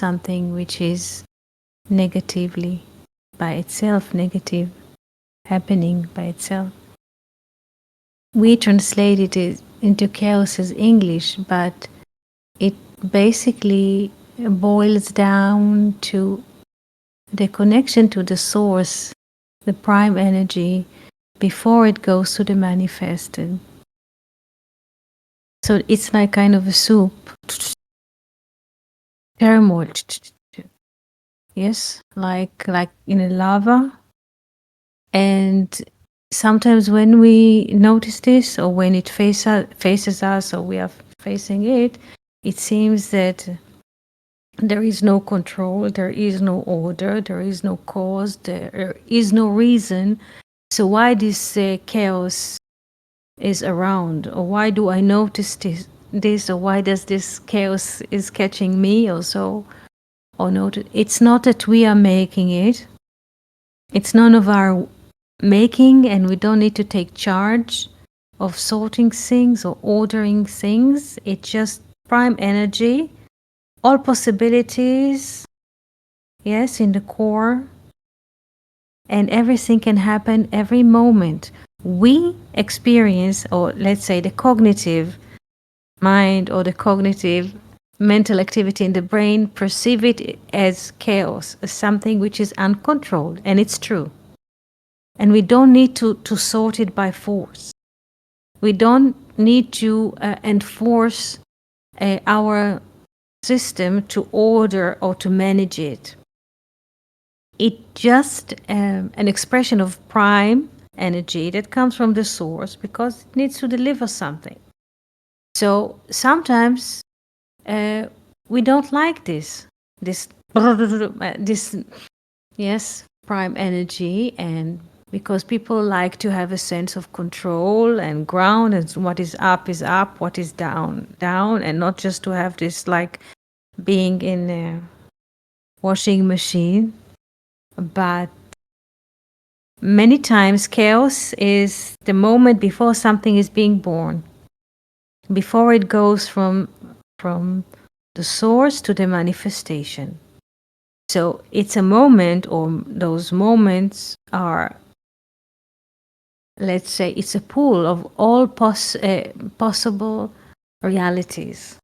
something which is negatively by itself, negative happening by itself. We translated it into chaos as English, but it basically boils down to the connection to the source, the prime energy, before it goes to the manifested. So it's like kind of a soup, turmoil, yes, like in a lava. And sometimes when we notice this, or when it faces us, or we are facing it, it seems that there is no control, there is no order, there is no cause, there is no reason. So why this chaos is around, or why do I notice this, or why does this chaos is catching me, or so, or not? It's not that we are making it. It's none of our making, and we don't need to take charge of sorting things or ordering things. It's just prime energy, all possibilities, yes, in the core, and everything can happen every moment. We experience, or let's say the cognitive mind or the cognitive mental activity in the brain, perceive it as chaos, as something which is uncontrolled, and it's true. And we don't need to sort it by force. We don't need to enforce our system to order or to manage it. It's just an expression of prime energy that comes from the source because it needs to deliver something. So sometimes we don't like this, yes, prime energy, and because people like to have a sense of control and ground, and what is up, what is down, and not just to have this like being in a washing machine. But many times chaos is the moment before something is being born, before it goes from the source to the manifestation. So it's a moment, or those moments are, let's say, it's a pool of all possible realities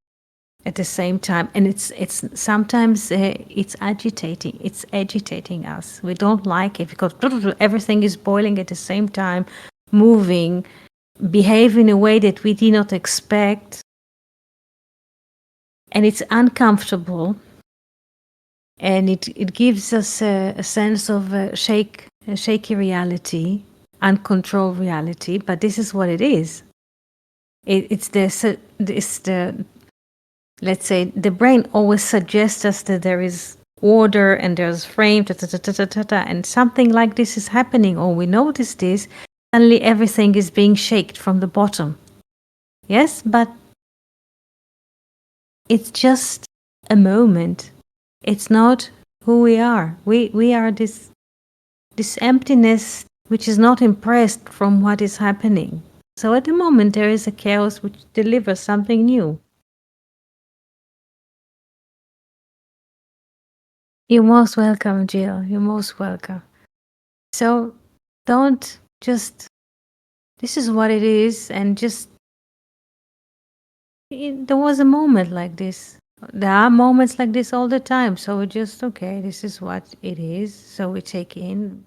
at the same time, and it's sometimes it's agitating us. We don't like it because everything is boiling at the same time, moving, behave in a way that we did not expect, and it's uncomfortable, and it gives us a sense of shaky reality, uncontrolled reality. But this is what it is. It's the let's say the brain always suggests us that there is order and there's frame, and something like this is happening, or we notice this, suddenly everything is being shaken from the bottom. Yes, but it's just a moment. It's not who we are. We are this emptiness which is not impressed from what is happening. So at the moment there is a chaos which delivers something new. You're most welcome, Jill. You're most welcome. So don't just, this is what it is, and just, there was a moment like this. There are moments like this all the time. So we just, okay, this is what it is. So we take in.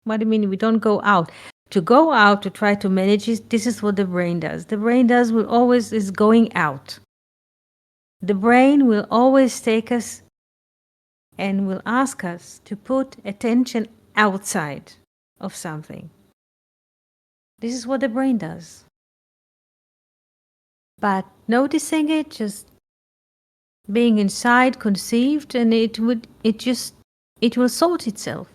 What do you mean? We don't go out. To go out to try to manage it, this is what the brain does. The brain will always is going out. The brain will always take us and will ask us to put attention outside of something. This is what the brain does. But noticing it, just being inside, conceived, and it will sort itself.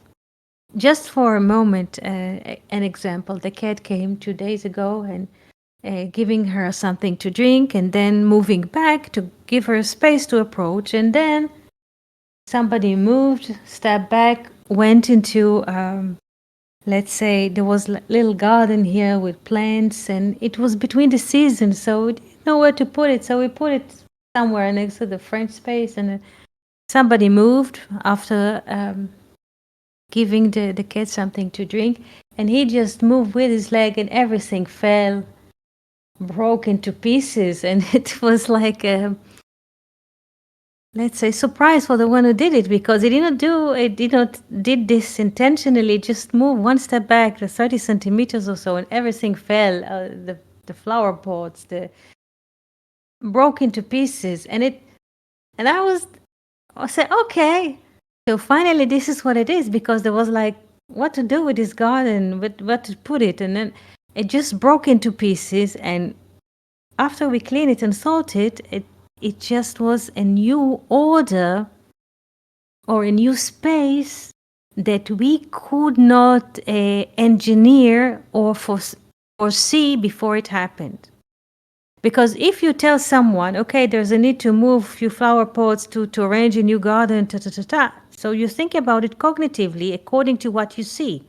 Just for a moment, an example, the cat came 2 days ago and giving her something to drink, and then moving back to give her space to approach, and then somebody moved, stepped back, went into, let's say, there was a little garden here with plants, and it was between the seasons, so we didn't know where to put it, so we put it somewhere next to the French space, and somebody moved after giving the cat something to drink, and he just moved with his leg and everything fell, broke into pieces. And it was like a, let's say, surprise for the one who did it, because he did this intentionally. Just move one step back, the 30 centimeters or so, and everything fell. The flower pots, the broke into pieces, and I said, okay. So finally, this is what it is, because there was like, what to do with this garden, what to put it, and then it just broke into pieces. And after we cleaned it and salted it, it just was a new order or a new space that we could not engineer or foresee before it happened. Because if you tell someone, okay, there's a need to move a few flower pots to arrange a new garden, so you think about it cognitively according to what you see.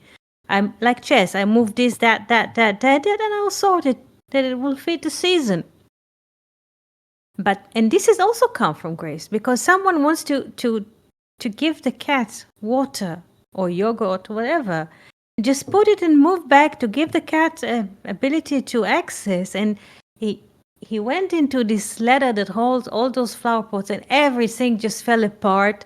I'm like chess. I move this, that, and I'll sort it that it will fit the season. And this is also come from grace, because someone wants to give the cat water or yogurt or whatever. Just put it and move back to give the cat ability to access. And he went into this ladder that holds all those flower pots, and everything just fell apart,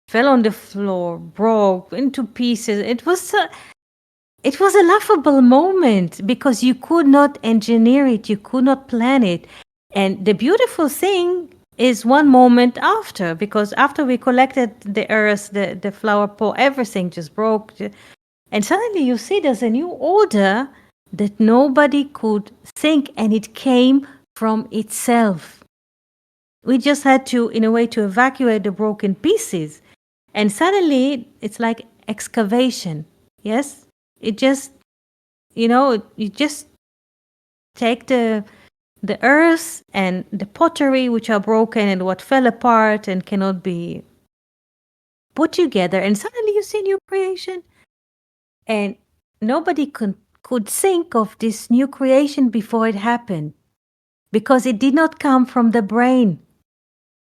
fell on the floor, broke into pieces. It was a laughable moment, because you could not engineer it, you could not plan it. And the beautiful thing is one moment after, because after we collected the earth, the flower pot, everything just broke. And suddenly you see there's a new order that nobody could think, and it came from itself. We just had to, in a way, to evacuate the broken pieces. And suddenly it's like excavation. Yes? It just, you just take the earth and the pottery which are broken and what fell apart and cannot be put together, and suddenly you see new creation. And nobody could think of this new creation before it happened, because it did not come from the brain.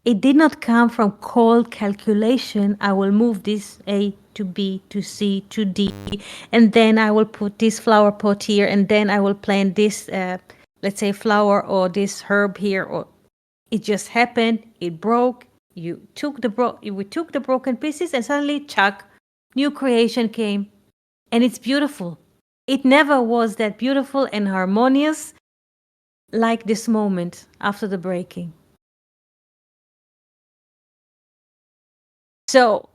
It did not come from cold calculation. I will move this A to B to C to D, and then I will put this flower pot here, and then I will plant this, let's say, flower or this herb here. Or it just happened. It broke. We took the broken pieces, and suddenly, chuck, new creation came, and it's beautiful. It never was that beautiful and harmonious like this moment after the breaking. So,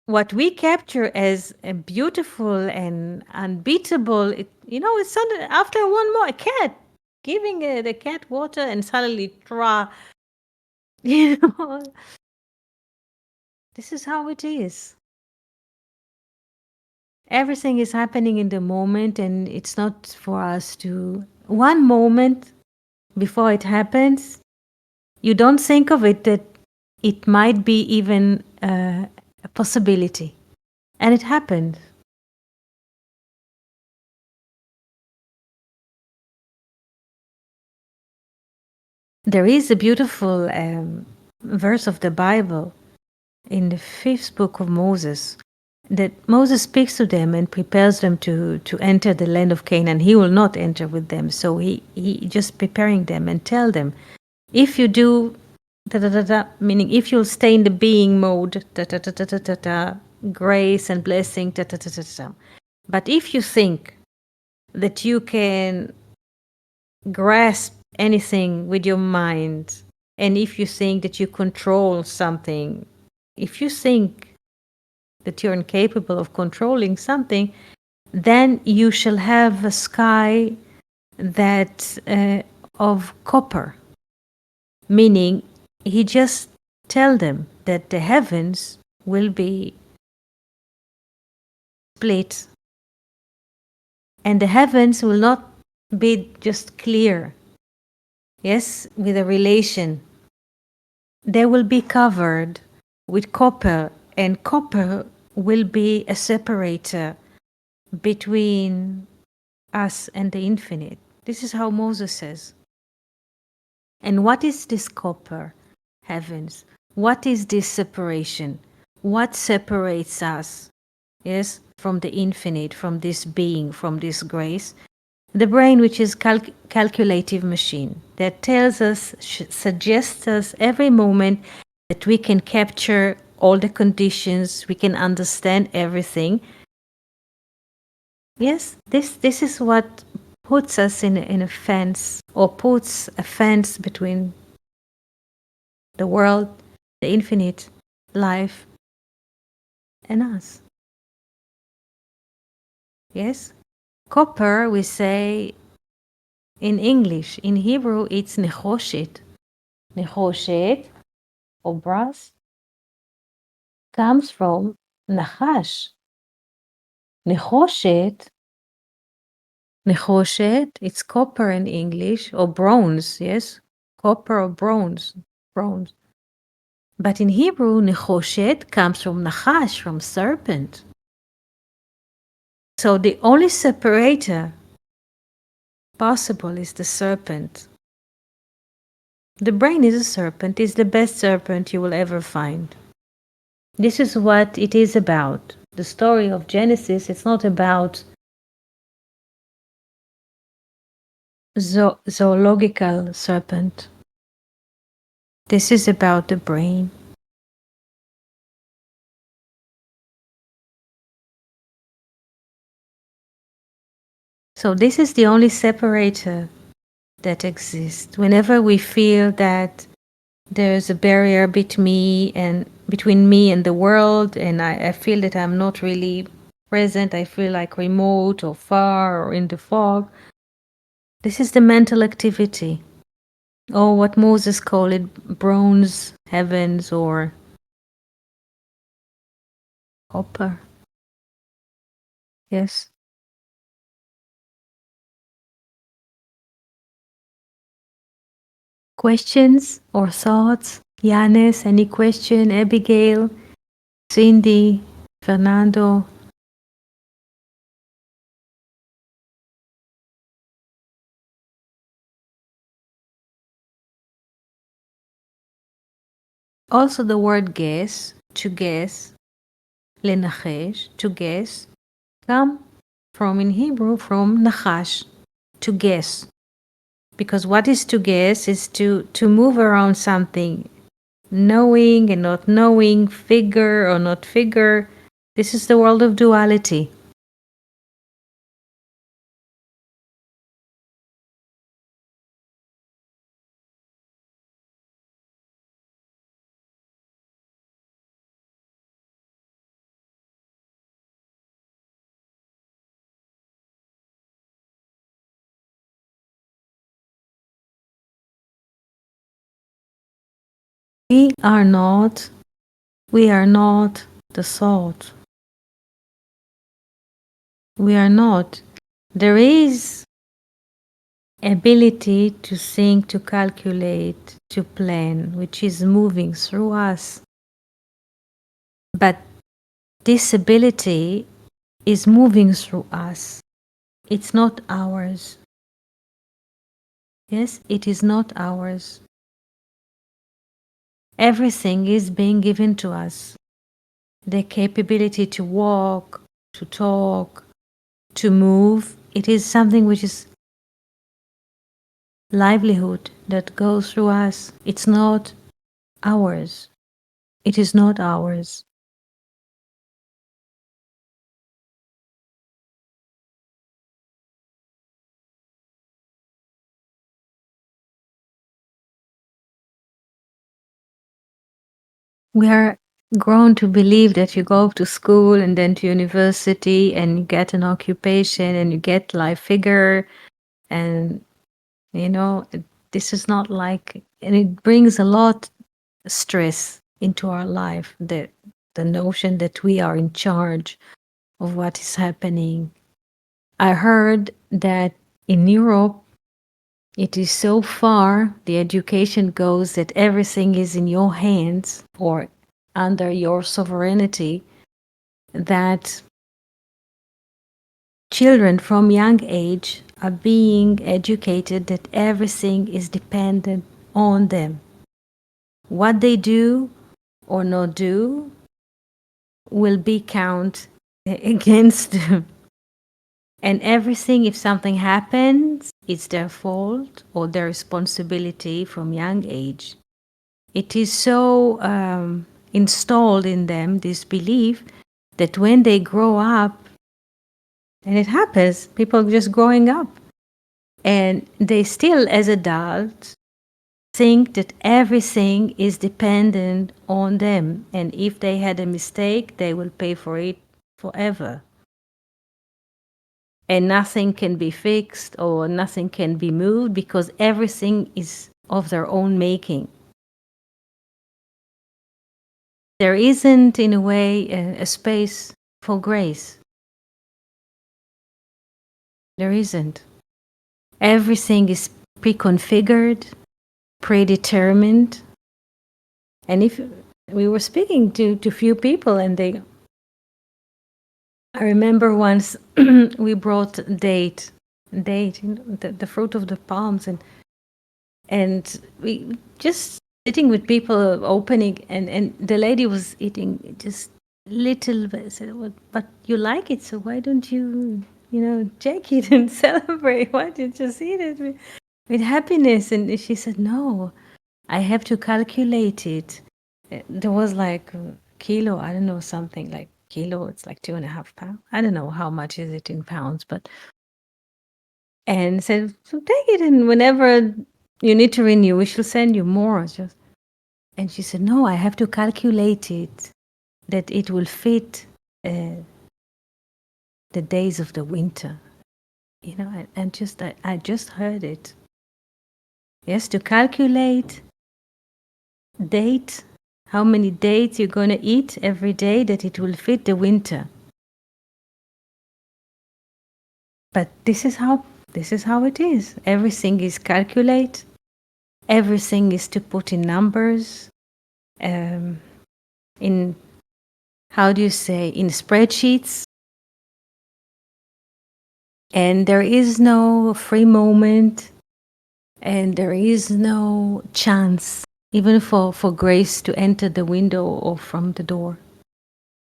what we capture as a beautiful and unbeatable, it's suddenly after one more, a cat, giving the cat water, and suddenly, you know, this is how it is. Everything is happening in the moment, and it's not for us to, one moment before it happens, you don't think of it that it might be even a possibility. And it happened. There is a beautiful verse of the Bible in the 5th book of Moses, that Moses speaks to them and prepares them to enter the land of Canaan. He will not enter with them. So he just preparing them and tell them, if you do meaning if you'll stay in the being mode, grace and blessing, but if you think that you can grasp anything with your mind, and if you think that you control something, if you think that you're incapable of controlling something, then you shall have a sky that of copper. Meaning, he just tell them that the heavens will be split, and the heavens will not be just clear, yes, with a relation. They will be covered with copper, and copper will be a separator between us and the infinite. This is how Moses says. And what is this copper heavens? What is this separation? What separates us, yes, from the infinite, from this being, from this grace? The brain, which is calculative machine, that tells us, suggests us every moment that we can capture all the conditions, we can understand everything. Yes, this is what puts us in a fence, or puts a fence between the world, the infinite, life, and us. Yes? Copper, we say in English. In Hebrew, it's nechoshet. Nechoshet, or brass, comes from nachash. Nechoshet, nechoshet, it's copper in English, or bronze, yes? Copper or bronze, bronze. But in Hebrew, nechoshet comes from nachash, from serpent. So the only separator possible is the serpent. The brain is a serpent, is the best serpent you will ever find. This is what it is about. The story of Genesis, it's not about zoological serpent. This is about the brain. So this is the only separator that exists. Whenever we feel that there's a barrier between me and the world, and I feel that I'm not really present, I feel like remote or far or in the fog, this is the mental activity, or what Moses called it, bronze heavens or copper. Yes. Questions or thoughts? Yanis, any question? Abigail, Cindy, Fernando? Also the word guess, to guess, lenachesh, to guess, come from in Hebrew from nachash, to guess. Because what is to guess is to move around something, knowing and not knowing, figure or not figure. This is the world of duality. We are not, we are not the thought. We are not. There is ability to think, to calculate, to plan, which is moving through us. But this ability is moving through us. It's not ours. Yes, it is not ours. Everything is being given to us. The capability to walk, to talk, to move, it is something which is livelihood that goes through us. It's not ours. It is not ours. We are grown to believe that you go to school and then to university and you get an occupation and you get life figure, and you know this is not like, and it brings a lot stress into our life, the notion that we are in charge of what is happening. I heard that in Europe it is so far the education goes that everything is in your hands or under your sovereignty, that children from young age are being educated that everything is dependent on them. What they do, or not do will be count against them. And everything, if something happens, it's their fault or their responsibility from young age. It is so installed in them, this belief, that when they grow up, and it happens, people just growing up, and they still, as adults, think that everything is dependent on them. And if they had a mistake, they will pay for it forever. And nothing can be fixed or nothing can be moved because everything is of their own making. There isn't, in a way, a space for grace. There isn't. Everything is pre-configured, predetermined. And if we were speaking to few people, and I remember once we brought date, the fruit of the palms, and we just sitting with people opening, and the lady was eating just little bit. I said, well, but you like it, so why don't you take it and celebrate? Why don't you just eat it with happiness? And she said, no, I have to calculate it. There was like a kilo, I don't know, something like kilo, it's like 2.5 pounds. I don't know how much is it in pounds, but and said, so take it, and whenever you need to renew, we shall send you more. And she said, no, I have to calculate it, that it will fit the days of the winter. And I just heard it. Yes, to calculate date, how many dates you're going to eat every day, that it will fit the winter. But this is how it is. Everything is calculate. Everything is to put in numbers. In, how do you say, in spreadsheets. And there is no free moment, and there is no chance even for grace to enter the window or from the door,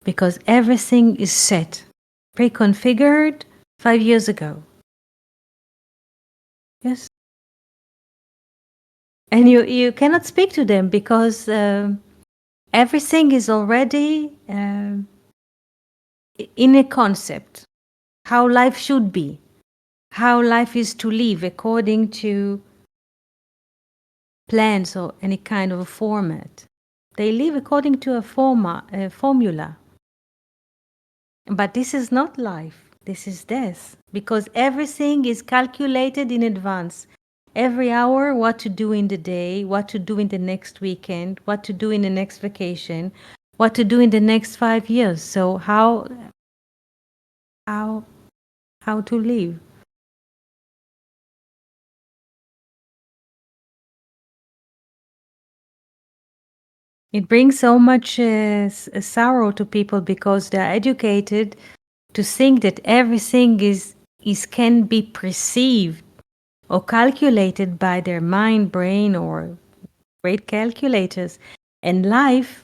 because everything is set, pre-configured 5 years ago. Yes. And you cannot speak to them because everything is already in a concept, how life should be, how life is to live according to plans or any kind of a format. They live according to a formula. But this is not life. This is death. Because everything is calculated in advance. Every hour, what to do in the day, what to do in the next weekend, what to do in the next vacation, what to do in the next 5 years. So how to live? It brings so much sorrow to people because they're educated to think that everything is can be perceived or calculated by their mind, brain, or great calculators, and life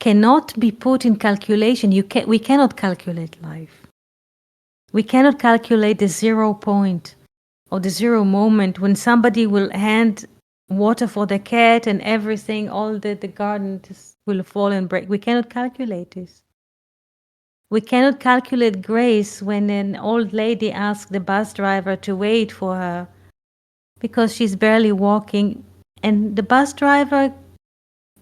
cannot be put in calculation. We cannot calculate life. We cannot calculate the 0 point or the 0 moment when somebody will hand water for the cat and everything, all the garden will fall and break. We cannot calculate this. We cannot calculate grace when an old lady asks the bus driver to wait for her because she's barely walking, and the bus driver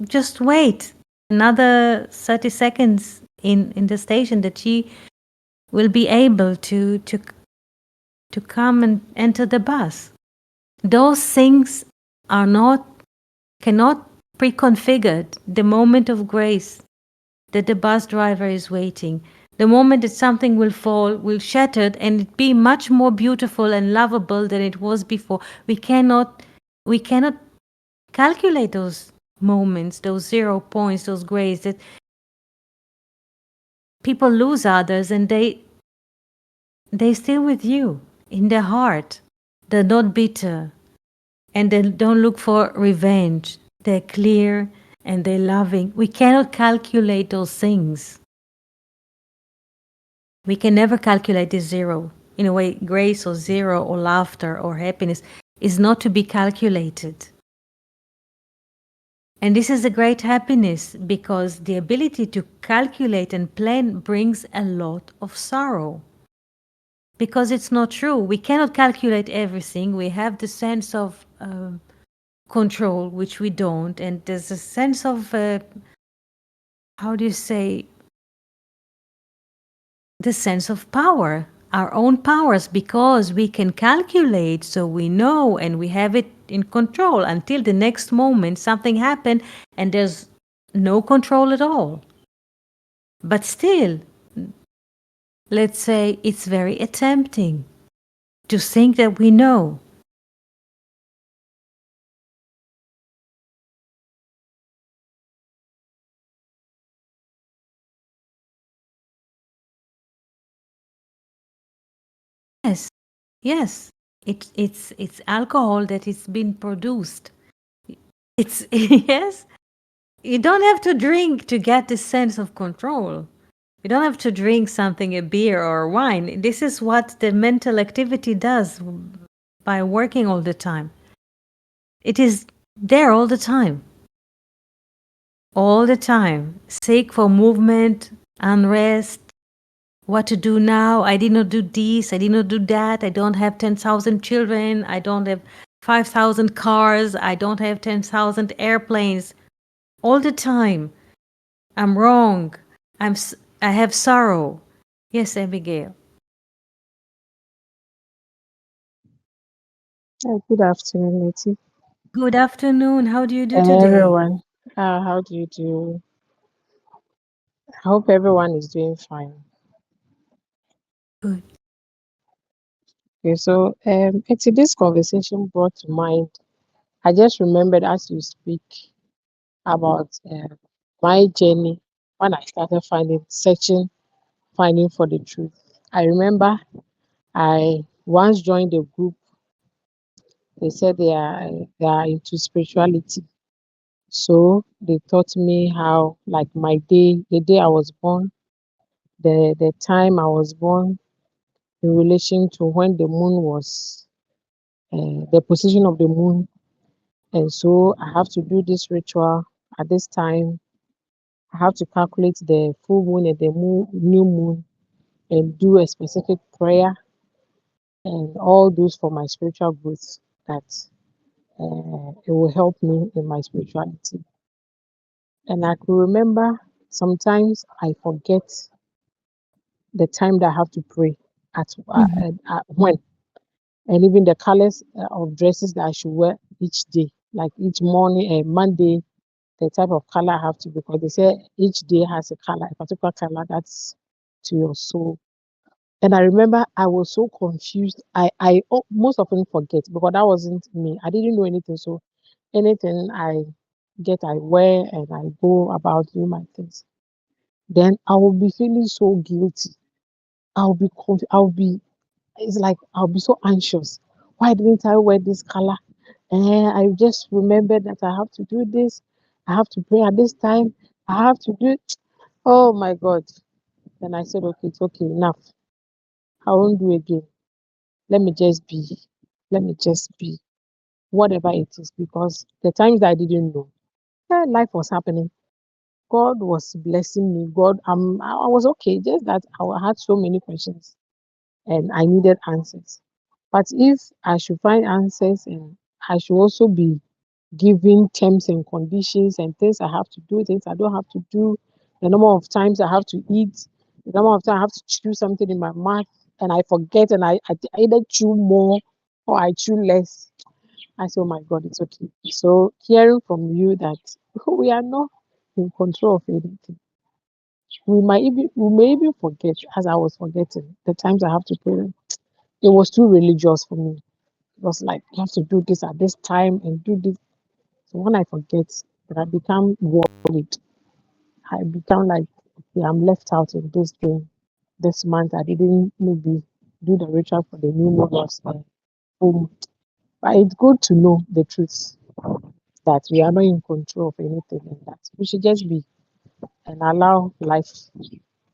just wait another 30 seconds in the station that she will be able to come and enter the bus. Those things cannot pre-configured the moment of grace that the bus driver is waiting. The moment that something will fall, will shatter, and it be much more beautiful and lovable than it was before. We cannot calculate those moments, those 0 points, those grays that people lose others, and they stay with you in their heart. They're not bitter, and they don't look for revenge. They're clear and they're loving. We cannot calculate those things. We can never calculate the zero. In a way, grace or zero or laughter or happiness is not to be calculated. And this is a great happiness because the ability to calculate and plan brings a lot of sorrow. Because it's not true. We cannot calculate everything. We have the sense of control, which we don't. And there's a sense of, how do you say, the sense of power, our own powers, because we can calculate, so we know and we have it in control until the next moment something happened and there's no control at all. But still, let's say it's very tempting to think that we know. Yes, yes, it's alcohol that is being produced. It's yes. You don't have to drink to get this sense of control. You don't have to drink something, a beer or wine. This is what the mental activity does by working all the time. It is there all the time. All the time. Seek for movement, unrest, what to do now. I did not do this, I did not do that. I don't have 10,000 children. I don't have 5,000 cars. I don't have 10,000 airplanes. All the time. I'm wrong. I have sorrow. Yes, Abigail. Good afternoon, Leti. Good afternoon. How do you do And today? everyone. How do you do? I hope everyone is doing fine. Good. Okay, so actually, this conversation brought to mind. I just remembered as you speak about my journey when I started finding for the truth. I remember I once joined a group. They said they are into spirituality. So they taught me how, like the day I was born, the time I was born in relation to when the moon was, the position of the moon. And so I have to do this ritual at this time. I have to calculate the full moon and the new moon and do a specific prayer and all those for my spiritual growth that it will help me in my spirituality. And I could remember sometimes I forget the time that I have to pray Mhm. at when, and even the colors of dresses that I should wear each day, like each morning and Monday, the type of color I have to, because they say each day has a color, a particular color that's to your soul. And I remember I was so confused. Most often forget because that wasn't me. I didn't know anything. So anything I get, I wear and I go about doing my things. Then I will be feeling so guilty. I'll be it's like I'll be so anxious. Why didn't I wear this color? And I just remembered that I have to do this. I have to pray at this time. I have to do it. Oh my God. Then I said, okay, it's okay, enough. I won't do again. Let me just be. Let me just be. Whatever it is. Because the times that I didn't know, life was happening. God was blessing me. I was okay. Just that I had so many questions and I needed answers. But if I should find answers and I should also be given terms and conditions and things I have to do, things I don't have to do, the number of times I have to eat, the number of times I have to chew something in my mouth and I forget and I either chew more or I chew less. I say, oh my God, it's okay. So hearing from you that we are not in control of anything. We may even forget, as I was forgetting, the times I have to pray. It was too religious for me. It was like you have to do this at this time and do this. So when I forget, that I become worried. I become like, okay, I'm left out in this thing. This month I didn't maybe do the ritual for the new moon was home. But it's good to know the truth that we are not in control of anything and that we should just be and allow life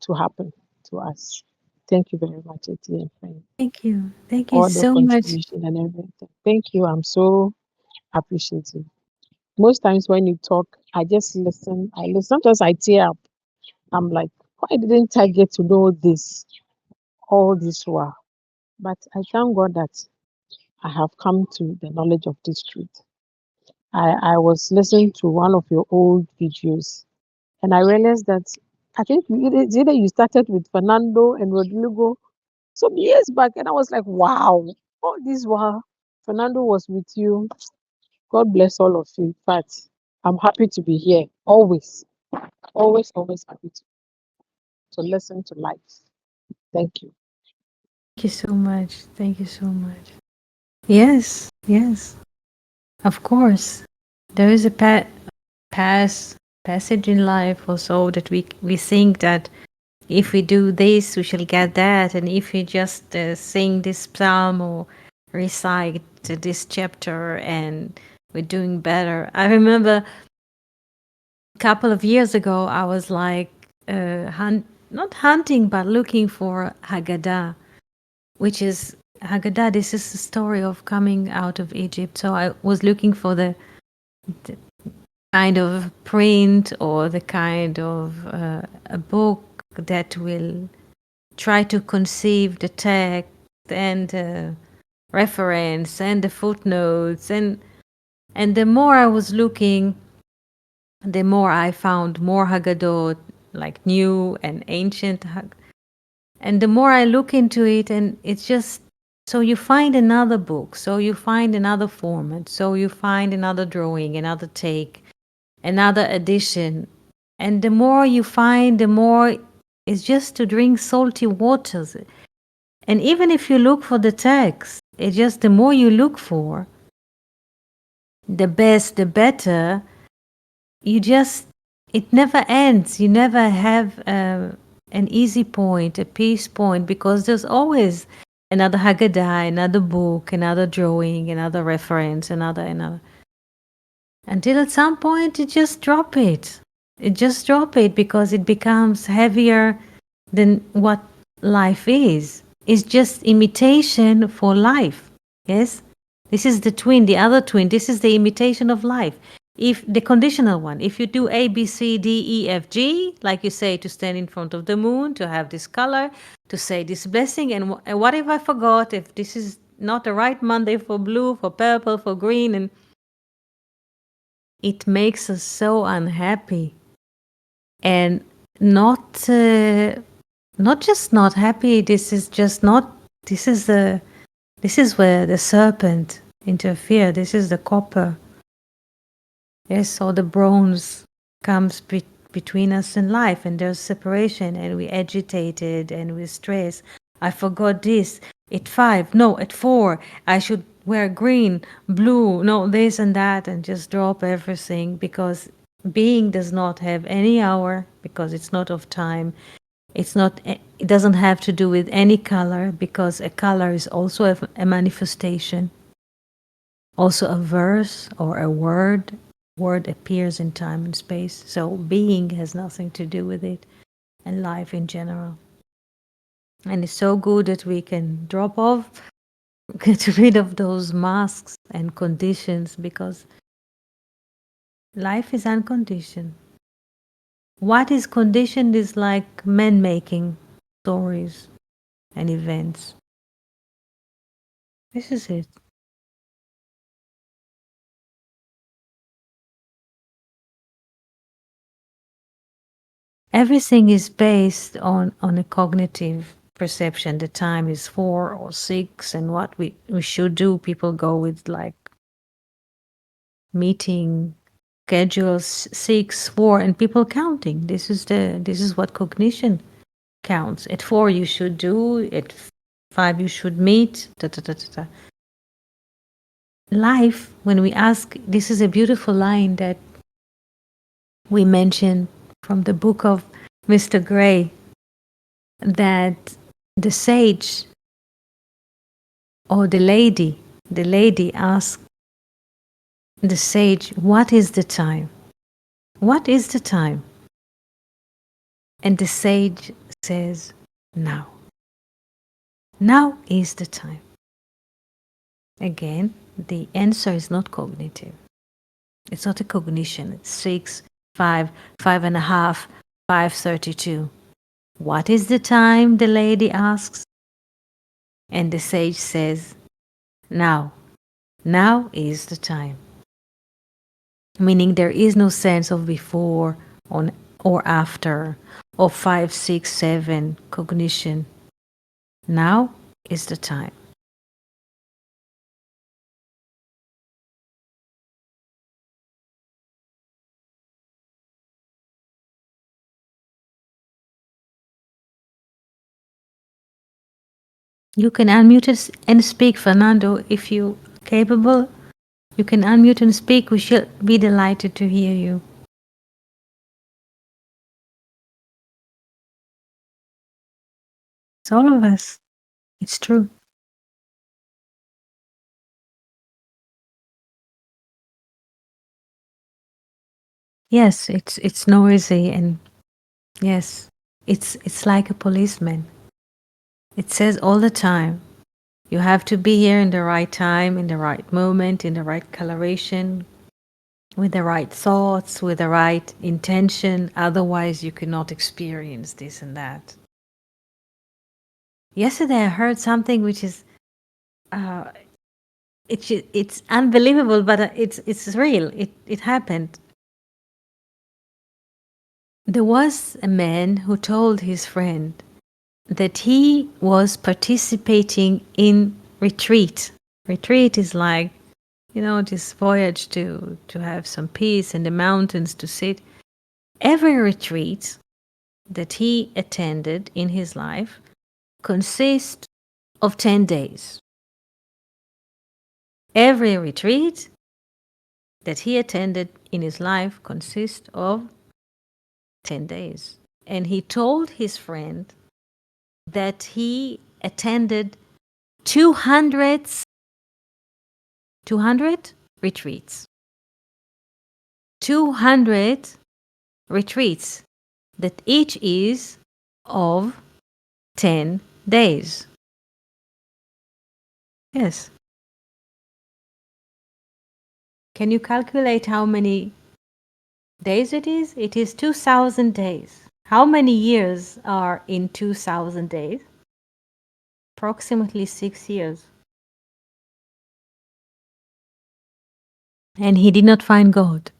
to happen to us. Thank you very much, ATM friend, Thank you. Thank you all the so much. contribution and everything. Thank you. I'm so appreciative. Most times when you talk, I just listen. I listen. Sometimes I tear up. I'm like, why didn't I get to know this all this while? But I thank God that I have come to the knowledge of this truth. I was listening to one of your old videos and I realized that I think it's either you started with Fernando and Rodrigo some years back, and I was like, wow, all this while Fernando was with you. God bless all of you. In fact, I'm happy to be here. Always, always, always happy to listen to life. Thank you. Thank you so much. Thank you so much. Yes, yes, of course. There is a passage in life also that we think that if we do this, we shall get that, and if we just sing this psalm or recite this chapter, and we're doing better. I remember a couple of years ago, I was like not hunting, but looking for Haggadah, which is Haggadah. This is the story of coming out of Egypt. So I was looking for the kind of print or the kind of a book that will try to conceive the text and the reference and the footnotes, and the more I was looking, the more I found more Haggadot, like new and ancient, and the more I look into it, and it's just so you find another book, so you find another format, so you find another drawing, another take, another edition, and the more you find, the more it's just to drink salty waters. And even if you look for the text, it's just the more you look for, the best, the better. You just, it never ends. You never have an easy point, a peace point, because there's always another Haggadah, another book, another drawing, another reference, another. Until at some point you just drop it. You just drop it because it becomes heavier than what life is. It's just imitation for life. Yes? This is the twin, the other twin. This is the imitation of life. If the conditional one, if you do A, B, C, D, E, F, G, like you say, to stand in front of the moon, to have this color, to say this blessing, and what if I forgot, if this is not the right Monday for blue, for purple, for green, and it makes us so unhappy. And not not just not happy, this is just not, this is where the serpent interfere. This is the copper. Yes, or the bronze comes between us and life, and there's separation, and we agitated and we stress. I forgot this at 5, no, at 4 I should wear green, blue, no, this and that, and just drop everything, because being does not have any hour, because it's not of time. It's not, it doesn't have to do with any color, because a color is also a manifestation, also a verse or a word. Word appears in time and space, so being has nothing to do with it, and life in general. And it's so good that we can drop off, get rid of those masks and conditions, because life is unconditioned. What is conditioned is like men making stories and events. This is it. Everything is based on a cognitive perception. The time is 4 or 6, and what we should do. People go with like meeting schedules 6, 4, and people counting. This is what cognition counts. At 4 you should do. At 5 you should meet. Da, da, da, da, da. Life, when we ask, this is a beautiful line that we mentioned from the book of Mr. Gray, that the sage or the lady asked the sage, what is the time? What is the time? And the sage says, now. Now is the time. Again, the answer is not cognitive. It's not a cognition. It's 6, 5, 5.5, 5:32. What is the time? The lady asks. And the sage says, now. Now is the time. Meaning there is no sense of before or after, or 5, 6, 7 cognition. Now is the time. You can unmute and speak, Fernando, if you're capable. You can unmute and speak. We shall be delighted to hear you. It's all of us. It's true. Yes, it's noisy, and yes, it's like a policeman. It says all the time, you have to be here in the right time, in the right moment, in the right coloration, with the right thoughts, with the right intention. Otherwise, you cannot experience this and that. Yesterday, I heard something which is, it's unbelievable, but it's real. It happened. There was a man who told his friend that he was participating in retreat. Retreat is like, this voyage to have some peace in the mountains, to sit. Every retreat that he attended in his life consists of 10 days. Every retreat that he attended in his life consists of 10 days. And he told his friend that he attended 200 retreats. 200 retreats that each is of 10 days. Yes. Can you calculate how many days it is? It is 2,000 days. How many years are in 2,000 days? Approximately 6 years. And he did not find God.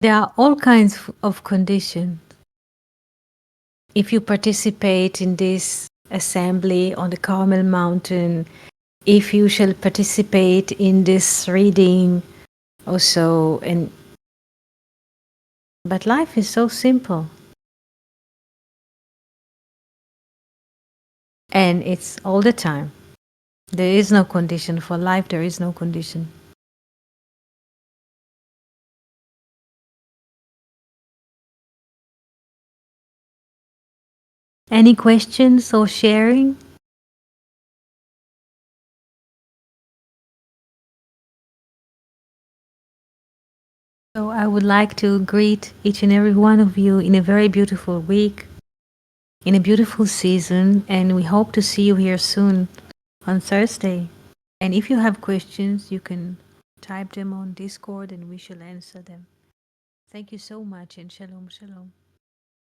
There are all kinds of conditions. If you participate in this assembly on the Carmel Mountain, if you shall participate in this reading also, but life is so simple. And it's all the time. There is no condition for life. There is no condition. Any questions or sharing? So I would like to greet each and every one of you in a very beautiful week, in a beautiful season, and we hope to see you here soon on Thursday. And if you have questions, you can type them on Discord and we shall answer them. Thank you so much, and shalom, shalom.